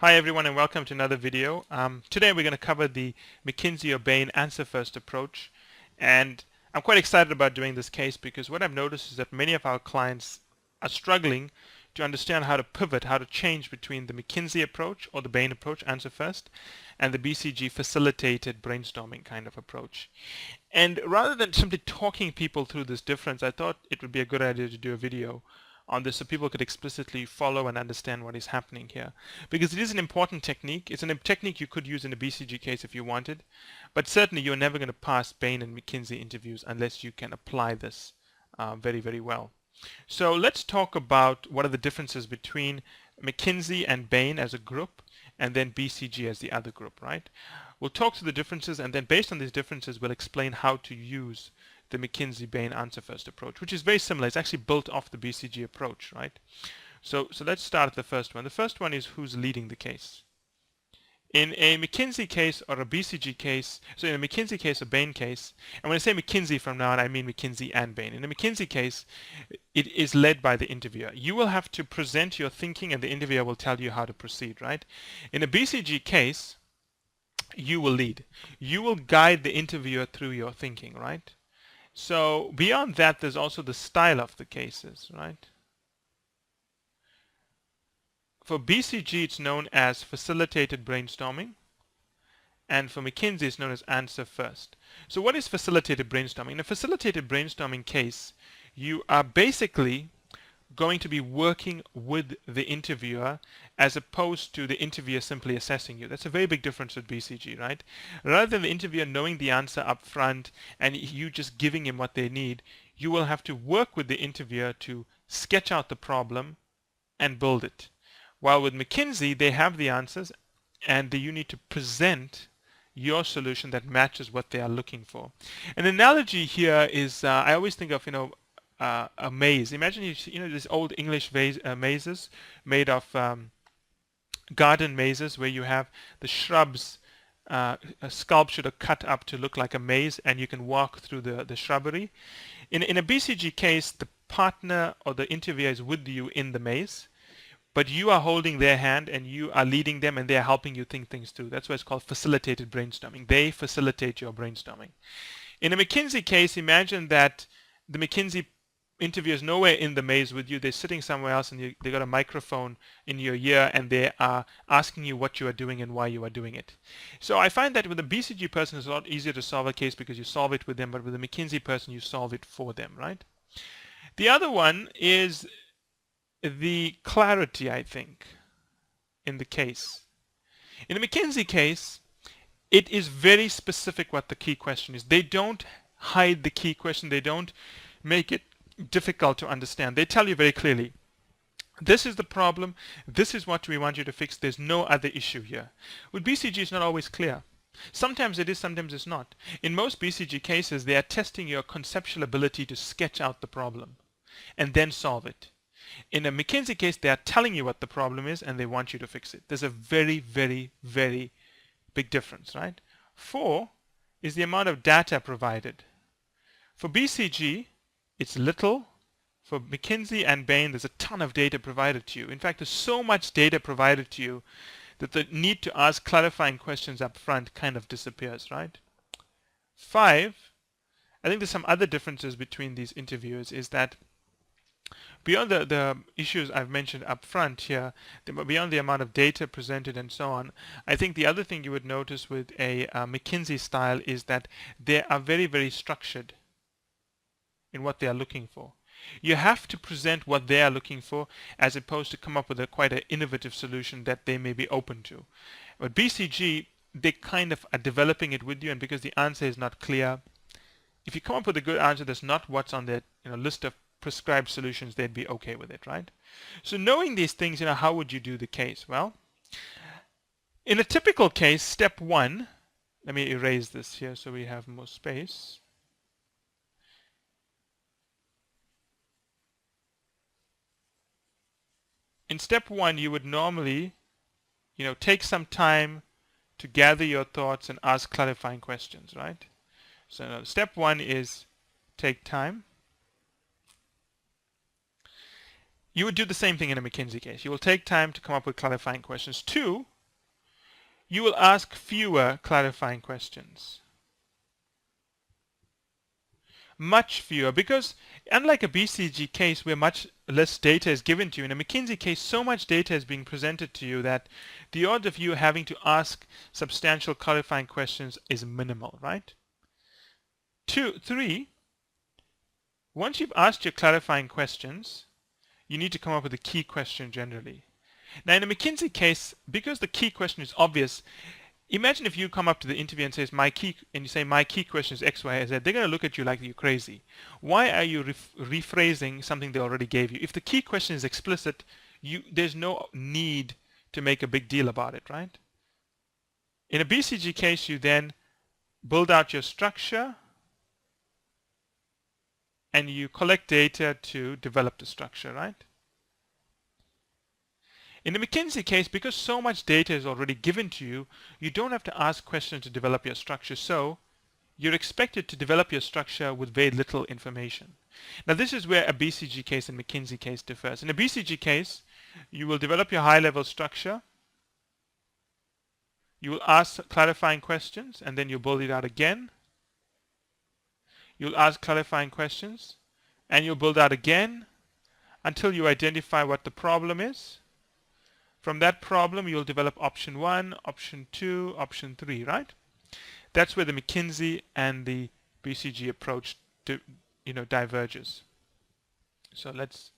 Hi everyone and welcome to another video. Today we're going to cover the McKinsey or Bain answer first approach, and I'm quite excited about doing this case because what I've noticed is that many of our clients are struggling to understand how to pivot, how to change between the McKinsey approach or the Bain approach, answer first, and the BCG facilitated brainstorming kind of approach. And rather than simply talking people through this difference, I thought it would be a good idea to do a video on this so people could explicitly follow and understand what is happening here. Because it is an important technique. It's a technique you could use in a BCG case if you wanted, but certainly you're never going to pass Bain and McKinsey interviews unless you can apply this very, very well. So let's talk about what are the differences between McKinsey and Bain as a group and then BCG as the other group, right? We'll talk through the differences, and then based on these differences, we'll explain how to use the McKinsey-Bain answer first approach, which is very similar. It's actually built off the BCG approach, right? So let's start at the first one. The first one is who's leading the case. In a McKinsey case or a BCG case, so in a McKinsey case or Bain case, and when I say McKinsey from now on, I mean McKinsey and Bain. In a McKinsey case, it is led by the interviewer. You will have to present your thinking and the interviewer will tell you how to proceed, right? In a BCG case, you will lead. You will guide the interviewer through your thinking, right? So beyond that, there's also the style of the cases, right? For BCG, it's known as facilitated brainstorming, and for McKinsey, it's known as answer first. So what is facilitated brainstorming? In a facilitated brainstorming case, you are basically going to be working with the interviewer as opposed to the interviewer simply assessing you. That's a very big difference with BCG, right? Rather than the interviewer knowing the answer up front and you just giving him what they need, you will have to work with the interviewer to sketch out the problem and build it. While with McKinsey, they have the answers and you need to present your solution that matches what they are looking for. An analogy here is I always think of, a maze. Imagine these old English mazes made of garden mazes where you have the shrubs sculptured or cut up to look like a maze, and you can walk through the shrubbery. In a BCG case, the partner or the interviewer is with you in the maze, but you are holding their hand and you are leading them and they are helping you think things through. That's why it's called facilitated brainstorming. They facilitate your brainstorming. In a McKinsey case, imagine that the McKinsey interviewer is nowhere in the maze with you. They're sitting somewhere else and they got a microphone in your ear and they are asking you what you are doing and why you are doing it. So I find that with a BCG person, it's a lot easier to solve a case because you solve it with them, but with a McKinsey person, you solve it for them, right? The other one is the clarity, I think, in the case. In a McKinsey case, it is very specific what the key question is. They don't hide the key question. They don't make it difficult to understand. They tell you very clearly, this is the problem, this is what we want you to fix, there's no other issue here. With BCG, it's not always clear. Sometimes it is, sometimes it's not. In most BCG cases, they are testing your conceptual ability to sketch out the problem and then solve it. In a McKinsey case, they are telling you what the problem is and they want you to fix it. There's a very, very, very big difference, right? 4 is the amount of data provided. For BCG, it's little. For McKinsey and Bain, there's a ton of data provided to you. In fact, there's so much data provided to you that the need to ask clarifying questions up front kind of disappears, right? 5, I think there's some other differences between these interviewers is that beyond the issues I've mentioned up front here, beyond the amount of data presented and so on, I think the other thing you would notice with a McKinsey style is that they are very, very structured in what they are looking for. You have to present what they are looking for as opposed to come up with quite an innovative solution that they may be open to. But BCG, they kind of are developing it with you, and because the answer is not clear, if you come up with a good answer that's not what's on their list of prescribed solutions, they'd be okay with it, right? So knowing these things, how would you do the case? Well, in a typical case, step 1, let me erase this here so we have more space. In step 1, you would normally, take some time to gather your thoughts and ask clarifying questions, right? So step 1 is take time. You would do the same thing in a McKinsey case. You will take time to come up with clarifying questions. 2, you will ask fewer clarifying questions. Much fewer, because unlike a BCG case where much less data is given to you, in a McKinsey case so much data is being presented to you that the odds of you having to ask substantial clarifying questions is minimal, right? 3, once you've asked your clarifying questions, you need to come up with a key question generally. Now in a McKinsey case, because the key question is obvious, imagine if you come up to the interview and says my key question is X, Y, Z. They're going to look at you like you're crazy. Why are you rephrasing something they already gave you? If the key question is explicit, there's no need to make a big deal about it, right? In a BCG case, you then build out your structure and you collect data to develop the structure, right? In the McKinsey case, because so much data is already given to you, you don't have to ask questions to develop your structure. So you're expected to develop your structure with very little information. Now this is where a BCG case and McKinsey case differs. In a BCG case, you will develop your high-level structure. You will ask clarifying questions and then you build it out again. You'll ask clarifying questions and you'll build out again until you identify what the problem is. From that problem, you'll develop option 1, option 2, option 3, right? That's where the McKinsey and the BCG approach diverges. So let's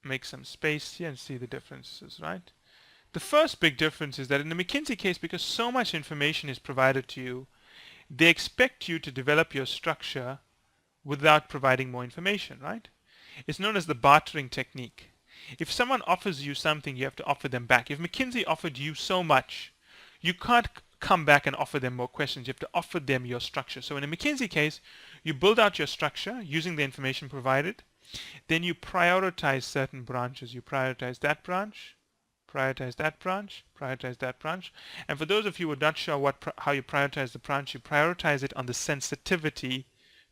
make some space here and see the differences, right? The first big difference is that in the McKinsey case, because so much information is provided to you, they expect you to develop your structure without providing more information, right? It's known as the bartering technique. If someone offers you something, you have to offer them back. If McKinsey offered you so much, you can't come back and offer them more questions. You have to offer them your structure. So in a McKinsey case, you build out your structure using the information provided. Then you prioritize certain branches. You prioritize that branch, prioritize that branch, prioritize that branch. And for those of you who are not sure how you prioritize the branch, you prioritize it on the sensitivity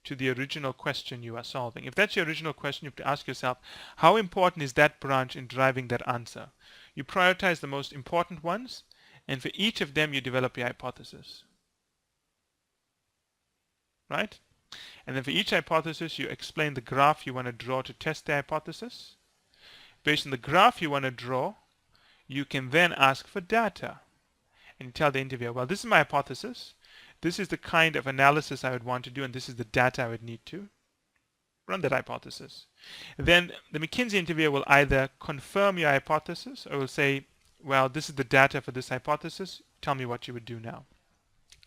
to the original question you are solving. If that's your original question, you have to ask yourself, how important is that branch in driving that answer? You prioritize the most important ones, and for each of them you develop your hypothesis. Right? And then for each hypothesis you explain the graph you want to draw to test the hypothesis. Based on the graph you want to draw, you can then ask for data. And you tell the interviewer, well, this is my hypothesis. This is the kind of analysis I would want to do, and this is the data I would need to run that hypothesis. Then the McKinsey interviewer will either confirm your hypothesis or will say, well, this is the data for this hypothesis. Tell me what you would do now.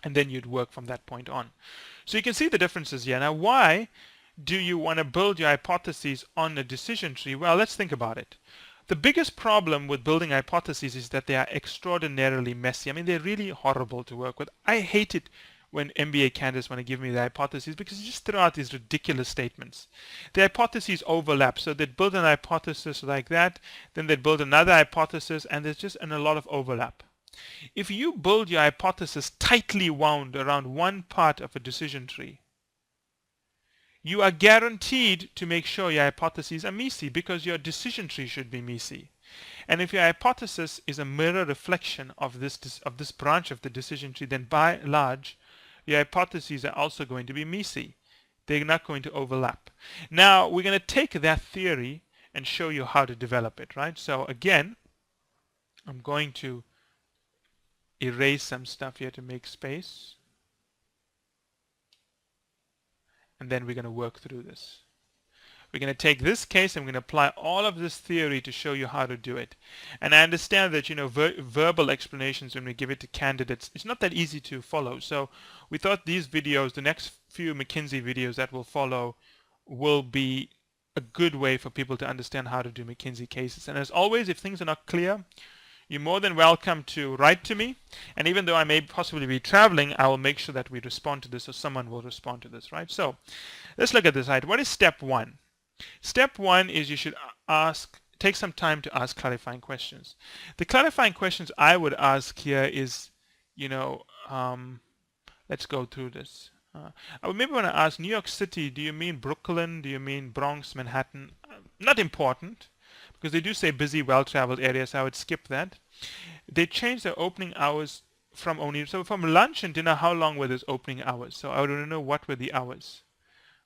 And then you'd work from that point on. So you can see the differences here. Now, why do you want to build your hypotheses on a decision tree? Well, let's think about it. The biggest problem with building hypotheses is that they are extraordinarily messy. I mean, they're really horrible to work with. I hate it when MBA candidates want to give me the hypotheses because you just throw out these ridiculous statements. The hypotheses overlap. So they'd build an hypothesis like that, then they'd build another hypothesis, and there's just a lot of overlap. If you build your hypothesis tightly wound around one part of a decision tree, you are guaranteed to make sure your hypotheses are MECE because your decision tree should be MECE. And if your hypothesis is a mirror reflection of this branch of the decision tree, then by and large, your hypotheses are also going to be MECE. They're not going to overlap. Now, we're going to take that theory and show you how to develop it, right? So again, I'm going to erase some stuff here to make space. And then we're going to work through this. We're going to take this case and we're going to apply all of this theory to show you how to do it. And I understand that, verbal explanations when we give it to candidates, it's not that easy to follow. So we thought these videos, the next few McKinsey videos that will follow, will be a good way for people to understand how to do McKinsey cases. And as always, if things are not clear, you're more than welcome to write to me. And even though I may possibly be traveling, I will make sure that we respond to this or someone will respond to this, right? So let's look at this. Right? What is step 1? Step 1 is you should take some time to ask clarifying questions. The clarifying questions I would ask here is, let's go through this. I would maybe want to ask, New York City, do you mean Brooklyn? Do you mean Bronx, Manhattan? Not important, because they do say busy, well-traveled areas. I would skip that. they changed their opening hours from only, so from lunch and dinner, how long were those opening hours? So I want to know what were the hours.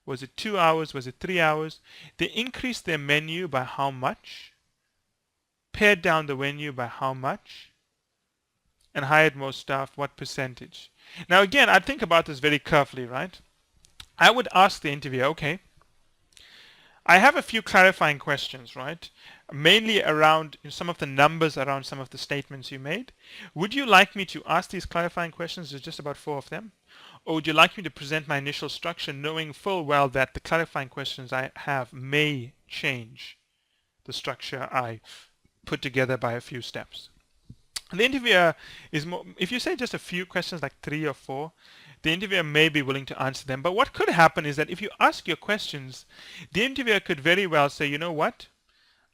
Was it 2 hours? Was it 3 hours? They increased their menu by how much? Pared down the menu by how much? And hired more staff, what percentage? Now again, I think about this very carefully, right? I would ask the interviewer, okay, I have a few clarifying questions, right? Mainly around some of the numbers around some of the statements you made. Would you like me to ask these clarifying questions? There's just about 4 of them. Or would you like me to present my initial structure knowing full well that the clarifying questions I have may change the structure I put together by a few steps? And the interviewer is more, if you say just a few questions like 3 or 4, the interviewer may be willing to answer them. But what could happen is that if you ask your questions, the interviewer could very well say, you know what?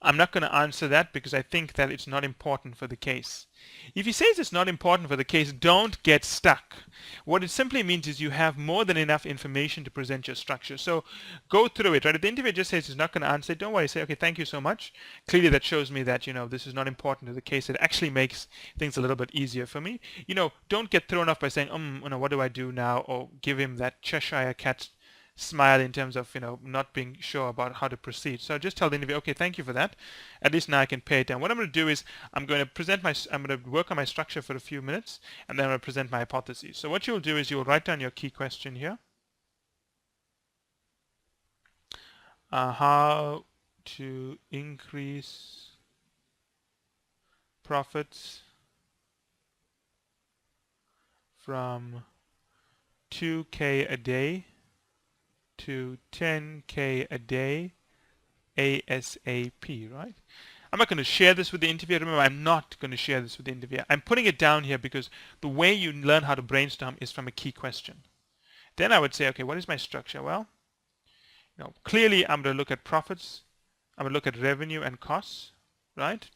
I'm not going to answer that because I think that it's not important for the case. If he says it's not important for the case, don't get stuck. What it simply means is you have more than enough information to present your structure. So go through it, right? If the interviewer just says he's not going to answer it, don't worry. Say, okay, thank you so much. Clearly that shows me that, this is not important to the case. It actually makes things a little bit easier for me. Don't get thrown off by saying, what do I do now? Or give him that Cheshire cat smile in terms of not being sure about how to proceed. So just tell the interviewer, okay, thank you for that. At least now I can pay it down. What I'm going to do is I'm going to work on my structure for a few minutes, and then I'm going to present my hypotheses. So what you'll do is you'll write down your key question here. How to increase profits from 2K a day to 10K a day ASAP, right? I'm not going to share this with the interviewer. Remember, I'm not going to share this with the interviewer. I'm putting it down here because the way you learn how to brainstorm is from a key question. Then I would say, okay, what is my structure? Well, clearly I'm going to look at profits. I'm going to look at revenue and costs, right?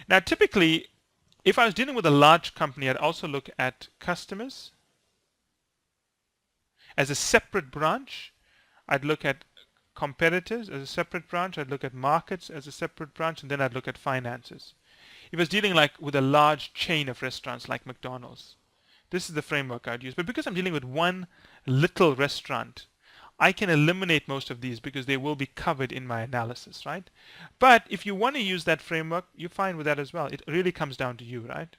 Now, typically, if I was dealing with a large company, I'd also look at customers as a separate branch. I'd look at competitors as a separate branch. I'd look at markets as a separate branch, and then I'd look at finances. If I was dealing with a large chain of restaurants like McDonald's, this is the framework I'd use. But because I'm dealing with one little restaurant, I can eliminate most of these because they will be covered in my analysis, right? But if you want to use that framework, you're fine with that as well. It really comes down to you, right?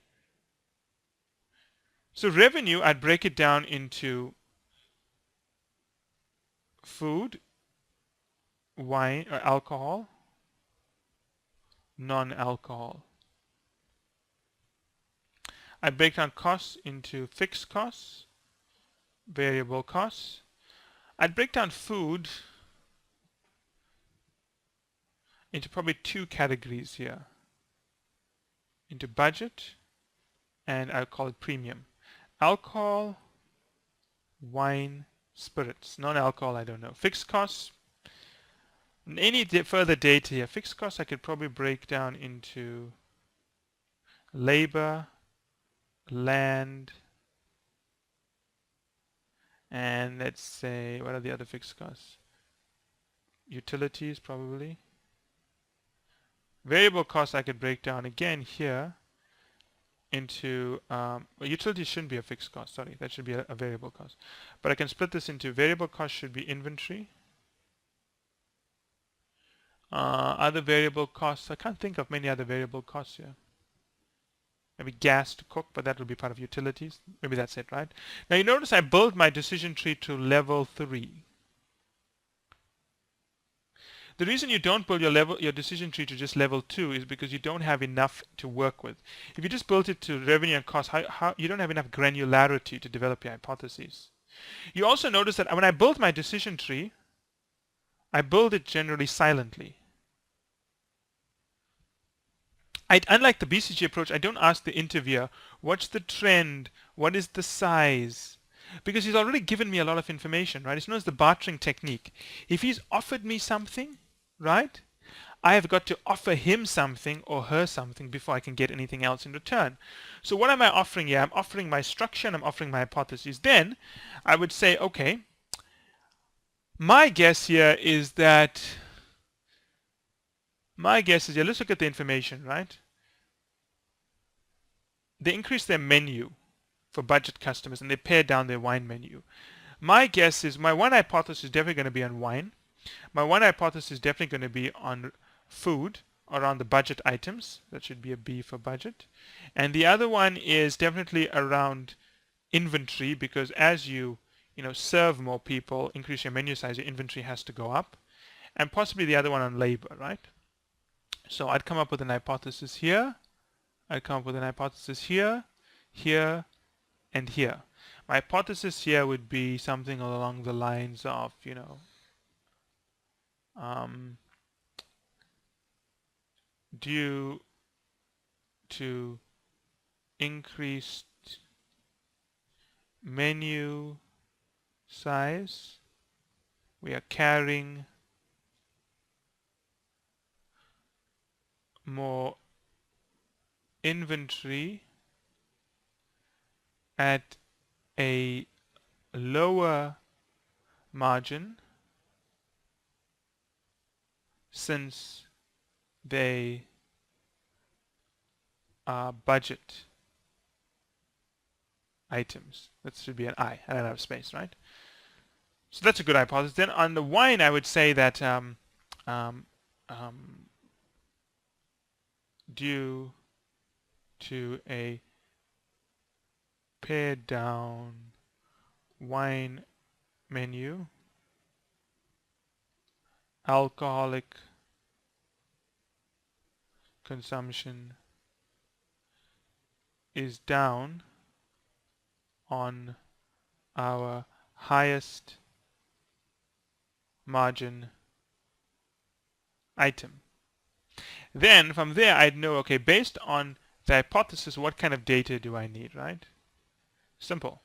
So revenue, I'd break it down into food, wine or alcohol, non-alcohol. I break down costs into fixed costs, variable costs. I'd break down food into probably 2 categories here, into budget and I'll call it premium. Alcohol, wine, spirits. Non-alcohol, I don't know. Fixed costs. Any further data here. Fixed costs I could probably break down into labor, land, and let's say, what are the other fixed costs? Utilities, probably. Variable costs I could break down again here into, utilities shouldn't be a fixed cost, sorry, that should be a variable cost. But I can split this into variable cost should be inventory. Other variable costs, I can't think of many other variable costs here. Maybe gas to cook, but that will be part of utilities. Maybe that's it, right? Now you notice I built my decision tree to level 3. The reason you don't build your decision tree to just level 2 is because you don't have enough to work with. If you just built it to revenue and cost, you don't have enough granularity to develop your hypotheses. You also notice that when I build my decision tree, I build it generally silently. Unlike the BCG approach, I don't ask the interviewer, what's the trend, what is the size? Because he's already given me a lot of information, right? It's known as the bartering technique. If he's offered me something, right, I have got to offer him something or her something before I can get anything else in return. So what am I offering here? I'm offering my structure and I'm offering my hypotheses. Then I would say, okay, my guess here is that, let's look at the information, right? they increase their menu for budget customers and they pare down their wine menu. My guess is my one hypothesis is definitely going to be on wine. My one hypothesis is definitely going to be on food, around the budget items. That should be a B for budget. And the other one is definitely around inventory, because as you serve more people, increase your menu size, your inventory has to go up. And possibly the other one on labor, right? So I'd come up with an hypothesis here. I'd come up with an hypothesis here, here, and here. My hypothesis here would be something along the lines of, due to increased menu size, we are carrying more inventory at a lower margin since they are budget items. That should be an I. I don't have space, right? So that's a good hypothesis. Then on the wine, I would say that due to a pared down wine menu, alcoholic consumption is down on our highest margin item. Then from there I'd know, okay, based on the hypothesis, what kind of data do I need, right? Simple.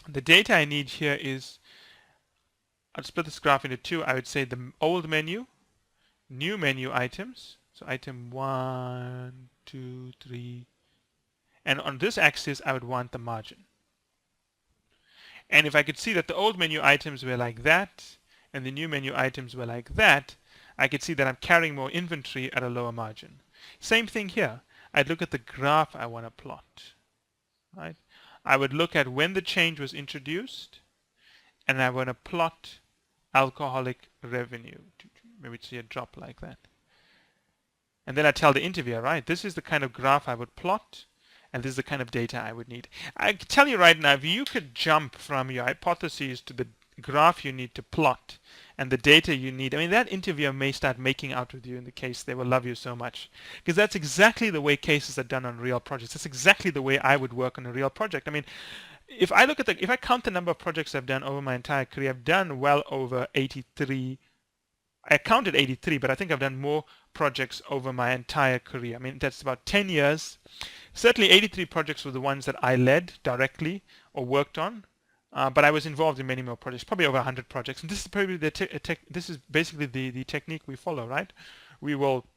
The data I need here is, I'll split this graph into two. I would say the old menu, new menu items. So item 1, 2, 3. And on this axis, I would want the margin. And if I could see that the old menu items were like that, and the new menu items were like that, I could see that I'm carrying more inventory at a lower margin. Same thing here. I'd look at the graph I want to plot, right? I would look at when the change was introduced, and I want to plot alcoholic revenue. Maybe see a drop like that. And then I tell the interviewer, right, this is the kind of graph I would plot, and this is the kind of data I would need. I can tell you right now, if you could jump from your hypotheses to the graph you need to plot and the data you need, I mean, that interviewer may start making out with you in the case. They will love you so much, because that's exactly the way cases are done on real projects. That's exactly the way I would work on a real project. I mean, if I look at if I count the number of projects I've done over my entire career, I've done well over 83. I counted 83, but I think I've done more projects over my entire career. I mean, that's about 10 years. Certainly 83 projects were the ones that I led directly or worked on, but I was involved in many more projects, probably over 100 projects. And this is probably this is basically the technique we follow, right? We will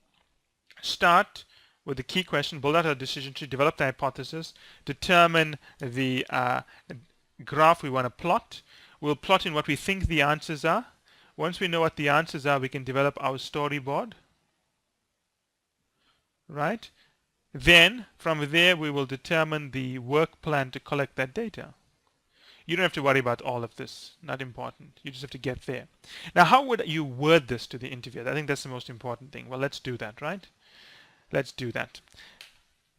start with the key question, build out a decision tree, develop the hypothesis, determine the graph we want to plot. We'll plot in what we think the answers are. Once we know what the answers are, we can develop our storyboard, right? Then, from there, we will determine the work plan to collect that data. You don't have to worry about all of this. Not important. You just have to get there. Now, how would you word this to the interviewer? I think that's the most important thing. Well, let's do that, right? Let's do that.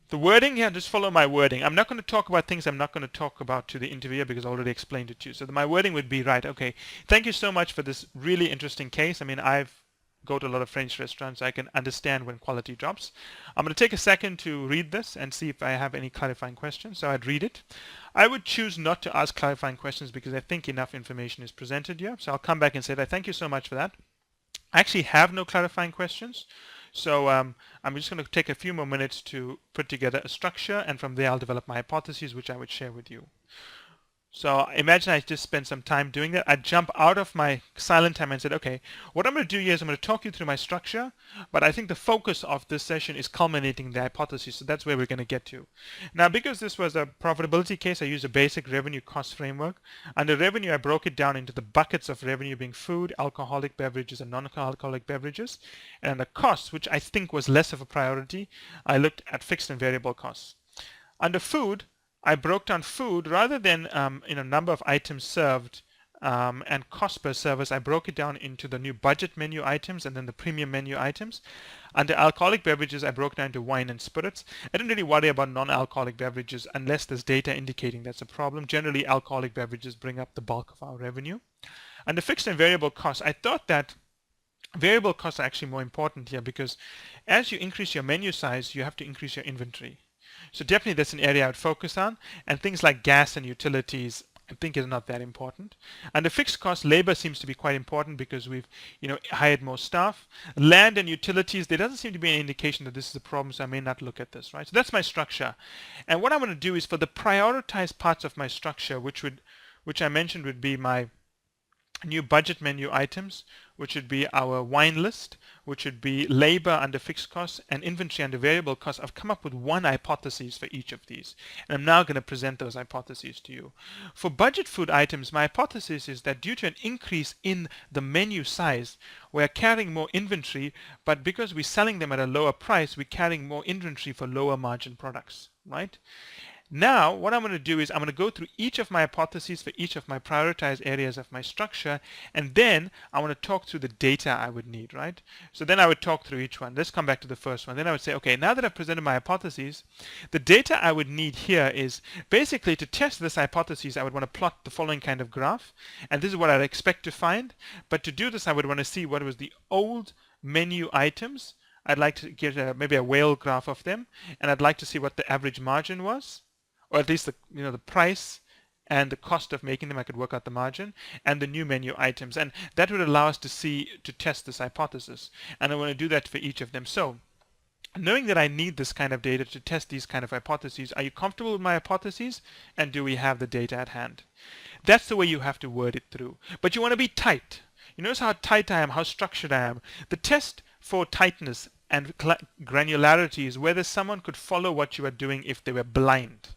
The wording here, just follow my wording. I'm not going to talk about things I'm not going to talk about to the interviewer because I already explained it to you. So my wording would be, right, okay, thank you so much for this really interesting case. I mean, I've go to a lot of French restaurants, so I can understand when quality drops. I'm going to take a second to read this and see if I have any clarifying questions. So I'd read it. I would choose not to ask clarifying questions because I think enough information is presented here. So I'll come back and say that. Thank you so much for that. I actually have no clarifying questions. So I'm just going to take a few more minutes to put together a structure, and from there I'll develop my hypotheses, which I would share with you. So imagine I just spent some time doing that. I'd jump out of my silent time and said, okay, what I'm going to do here is I'm going to talk you through my structure, but I think the focus of this session is culminating the hypothesis. So that's where we're going to get to. Now, because this was a profitability case, I used a basic revenue cost framework. Under revenue, I broke it down into the buckets of revenue being food, alcoholic beverages, and non-alcoholic beverages. And under costs, which I think was less of a priority, I looked at fixed and variable costs. Under food, I broke down food rather than number of items served and cost per service. I broke it down into the new budget menu items and then the premium menu items. Under alcoholic beverages, I broke down into wine and spirits. I didn't really worry about non-alcoholic beverages unless there's data indicating that's a problem. Generally, alcoholic beverages bring up the bulk of our revenue. Under fixed and variable costs, I thought that variable costs are actually more important here because as you increase your menu size, you have to increase your inventory. So definitely that's an area I would focus on, and things like gas and utilities I think is not that important. And the fixed cost, labor seems to be quite important because we've hired more staff. Land and utilities, there doesn't seem to be any indication that this is a problem, so I may not look at this, right? So that's my structure. And what I'm going to do is for the prioritized parts of my structure, which I mentioned would be my new budget menu items, which would be our wine list, which would be labor under fixed costs and inventory under variable costs. I've come up with one hypothesis for each of these, and I'm now going to present those hypotheses to you. For budget food items, my hypothesis is that due to an increase in the menu size, we're carrying more inventory, but because we're selling them at a lower price, we're carrying more inventory for lower margin products, right? Now, what I'm going to do is I'm going to go through each of my hypotheses for each of my prioritized areas of my structure, and then I want to talk through the data I would need, right? So then I would talk through each one. Let's come back to the first one. Then I would say, okay, now that I've presented my hypotheses, the data I would need here is basically to test this hypothesis, I would want to plot the following kind of graph, and this is what I'd expect to find. But to do this, I would want to see what was the old menu items. I'd like to get maybe a whale graph of them, and I'd like to see what the average margin was, or at least the price and the cost of making them. I could work out the margin and the new menu items, and that would allow us to test this hypothesis. And I want to do that for each of them. So knowing that I need this kind of data to test these kind of hypotheses, are you comfortable with my hypotheses, and do we have the data at hand? That's the way you have to word it through. But you want to be tight. You notice how tight I am, how structured I am. The test for tightness and granularity is whether someone could follow what you are doing if they were blind.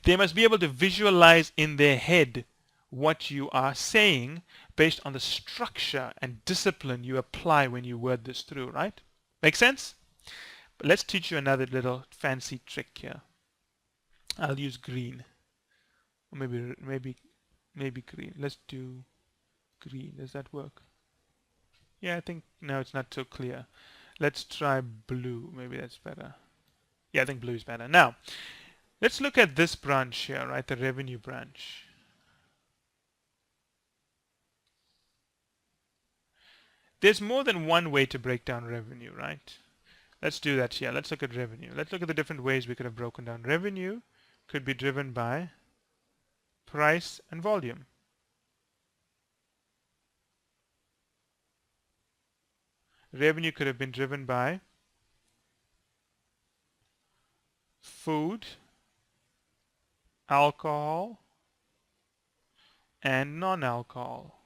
They must be able to visualize in their head what you are saying based on the structure and discipline you apply when you word this through, right? Make sense? But let's teach you another little fancy trick here. I'll use green. Or maybe green. Let's do green. Does that work? Yeah, I think no, it's not so clear. Let's try blue. Maybe that's better. Yeah, I think blue is better. Now, let's look at this branch here, right? The revenue branch. There's more than one way to break down revenue, right? Let's do that here. Let's look at revenue. Let's look at the different ways we could have broken down. Revenue could be driven by price and volume. Revenue could have been driven by food, alcohol, and non-alcohol.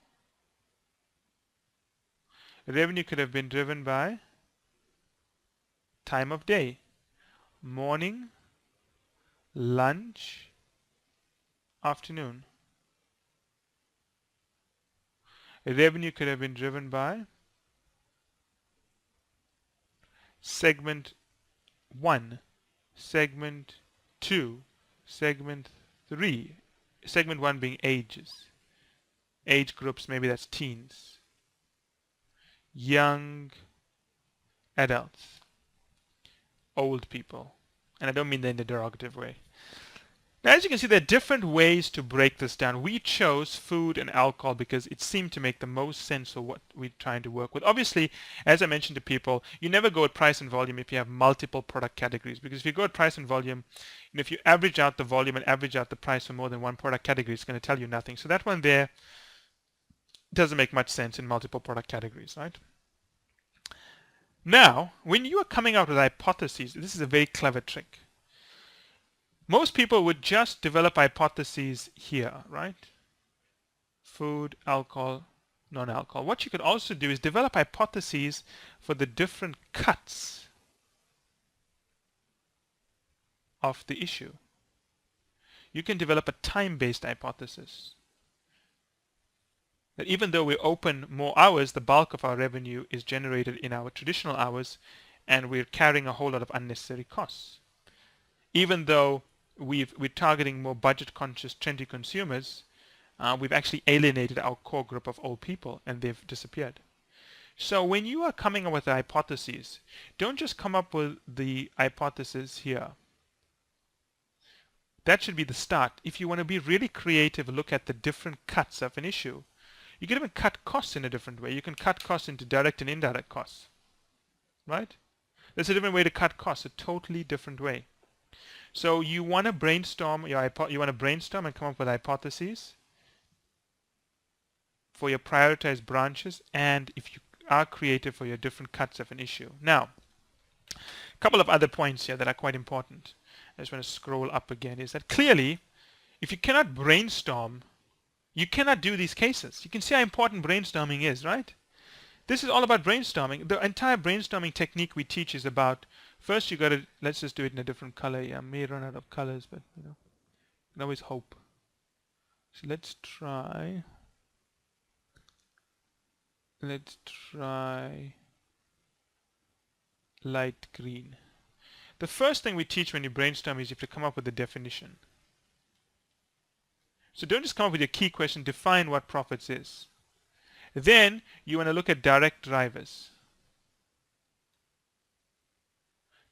Revenue could have been driven by time of day, morning, lunch, afternoon. Revenue could have been driven by segment 1, segment 2, segment 3. Segment 1 being ages. Age groups, maybe that's teens. Young adults. Old people. And I don't mean that in a derogative way. Now, as you can see, there are different ways to break this down. We chose food and alcohol because it seemed to make the most sense for what we're trying to work with. Obviously, as I mentioned to people, you never go at price and volume if you have multiple product categories. Because if you go at price and volume, if you average out the volume and average out the price for more than one product category, it's going to tell you nothing. So that one there doesn't make much sense in multiple product categories, right? Now, when you are coming out with hypotheses, this is a very clever trick. Most people would just develop hypotheses here, right? Food, alcohol, non-alcohol. What you could also do is develop hypotheses for the different cuts of the issue. You can develop a time-based hypothesis. That even though we open more hours, the bulk of our revenue is generated in our traditional hours, and we're carrying a whole lot of unnecessary costs. Even though we're targeting more budget-conscious, trendy consumers, we've actually alienated our core group of old people, and they've disappeared. So when you are coming up with a hypothesis, don't just come up with the hypothesis here. That should be the start. If you want to be really creative, look at the different cuts of an issue. You can even cut costs in a different way. You can cut costs into direct and indirect costs, right? There's a different way to cut costs, a totally different way. So you want to brainstorm and come up with hypotheses for your prioritized branches, and if you are creative, for your different cuts of an issue. Now, a couple of other points here that are quite important. I just want to scroll up again. Is that clearly, if you cannot brainstorm, you cannot do these cases. You can see how important brainstorming is, right? This is all about brainstorming. The entire brainstorming technique we teach is about, first you got to, let's just do it in a different color. Yeah, I may run out of colors, but you can always hope. So let's try light green. The first thing we teach when you brainstorm is you have to come up with a definition. So don't just come up with your key question, define what profits is. Then you want to look at direct drivers.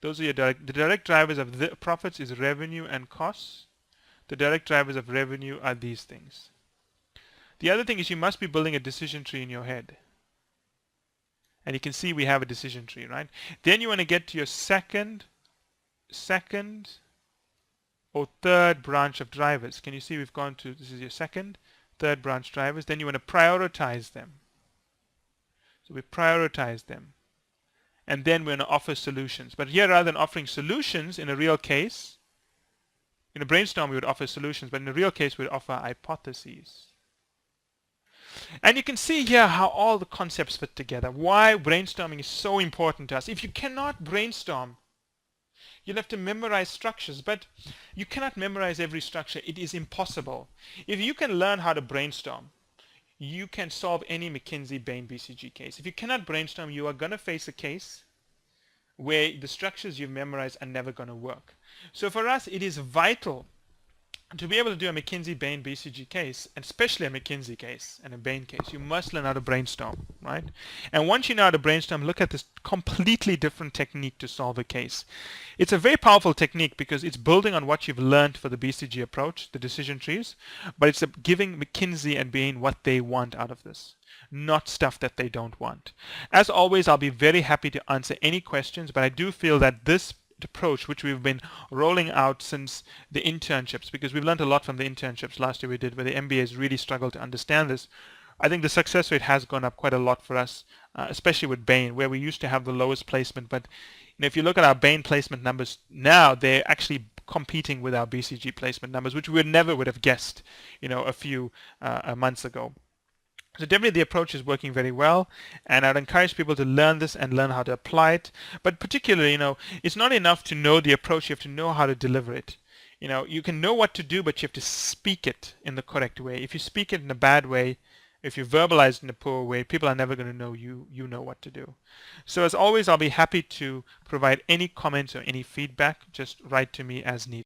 Those are the direct drivers of the profits is revenue and costs. The direct drivers of revenue are these things. The other thing is you must be building a decision tree in your head. And you can see we have a decision tree, right? Then you want to get to your second or third branch of drivers. Can you see we've gone to, this is your second, third branch drivers. Then you want to prioritize them. So we prioritize them. And then we're going to offer solutions. But here, rather than offering solutions in a real case, in a brainstorm we would offer solutions, but in a real case we'd offer hypotheses. And you can see here how all the concepts fit together, why brainstorming is so important to us. If you cannot brainstorm, you'll have to memorize structures, but you cannot memorize every structure. It is impossible. If you can learn how to brainstorm, you can solve any McKinsey, Bain, BCG case. If you cannot brainstorm, you are going to face a case where the structures you've memorized are never going to work. So for us, it is vital to be able to do a McKinsey, Bain, BCG case, and especially a McKinsey case and a Bain case, you must learn how to brainstorm, right? And once you know how to brainstorm, look at this completely different technique to solve a case. It's a very powerful technique because it's building on what you've learned for the BCG approach, the decision trees, but it's giving McKinsey and Bain what they want out of this, not stuff that they don't want. As always, I'll be very happy to answer any questions, but I do feel that this approach, which we've been rolling out since the internships, because we've learned a lot from the internships last year we did, where the MBAs really struggled to understand this. I think the success rate has gone up quite a lot for us, especially with Bain, where we used to have the lowest placement. But if you look at our Bain placement numbers now, they're actually competing with our BCG placement numbers, which we never would have guessed, a few months ago. So definitely the approach is working very well, and I'd encourage people to learn this and learn how to apply it. But particularly, it's not enough to know the approach, you have to know how to deliver it. You can know what to do, but you have to speak it in the correct way. If you speak it in a bad way, if you verbalize it in a poor way, people are never going to know you know what to do. So as always, I'll be happy to provide any comments or any feedback. Just write to me as needed.